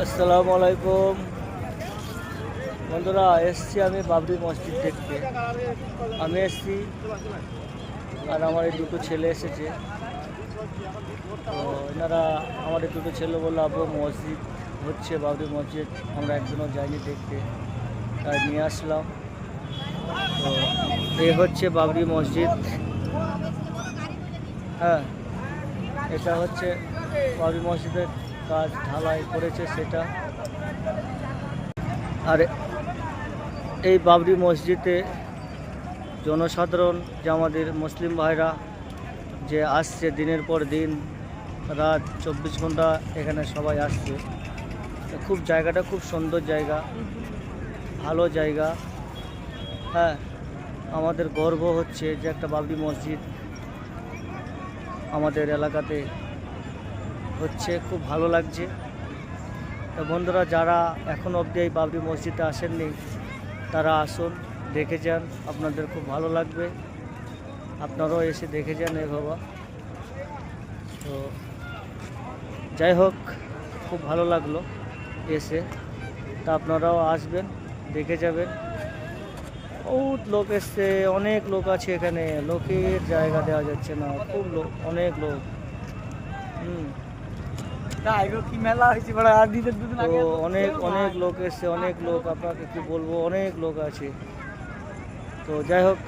আসসালামু আলাইকুম বন্ধুরা, এসছি আমি বাবরি মসজিদ দেখতে। আমি এসছি আর আমার এই দুটো ছেলে এসেছে। তো এনারা আমার এই দুটো ছেলে বললো, আবু মসজিদ হচ্ছে বাবরি মসজিদ, আমরা একদিনও যাইনি দেখতে, তাই নিয়ে আসলাম। তো এই হচ্ছে বাবরি মসজিদ। হ্যাঁ, এটা হচ্ছে বাবরি মসজিদের কাজ ঢালাই করেছে সেটা। আর এই বাবরি মসজিদে জনসাধারণ, যে আমাদের মুসলিম ভাইরা যে আসছে দিনের পর দিন, রাত 24 ঘন্টা এখানে সবাই আসছে। খুব জায়গাটা খুব সুন্দর জায়গা, ভালো জায়গা। হ্যাঁ, আমাদের গর্ব হচ্ছে যে একটা বাবরি মসজিদ আমাদের এলাকাতে হচ্ছে, খুব ভালো লাগছে। তো বন্ধুরা, যারা এখন অবধি এই বাবরি মসজিদে আসেননি তারা আসুন, দেখে যান, আপনাদের খুব ভালো লাগবে। আপনারাও এসে দেখে যান এ বাবা। তো যাই হোক, খুব ভালো লাগলো এসে। তা আপনারাও আসবেন, দেখে যাবেন। বহুত লোক এসছে, অনেক লোক আছে এখানে, লোকের জায়গা দেওয়া যাচ্ছে না, খুব লোক, অনেক লোক। কি মেলা হয়েছে বড় আর দিতে দুদিন আগে তো অনেক অনেক লোক এসছে, অনেক লোক, আপনাকে কি বলবো, অনেক লোক আছে। তো যাই হোক,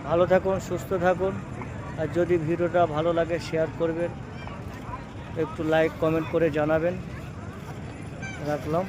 ভালো থাকুন, সুস্থ থাকুন। আর যদি ভিডিওটা ভালো লাগে শেয়ার করবেন, একটু লাইক কমেন্ট করে জানাবেন। রাখলাম।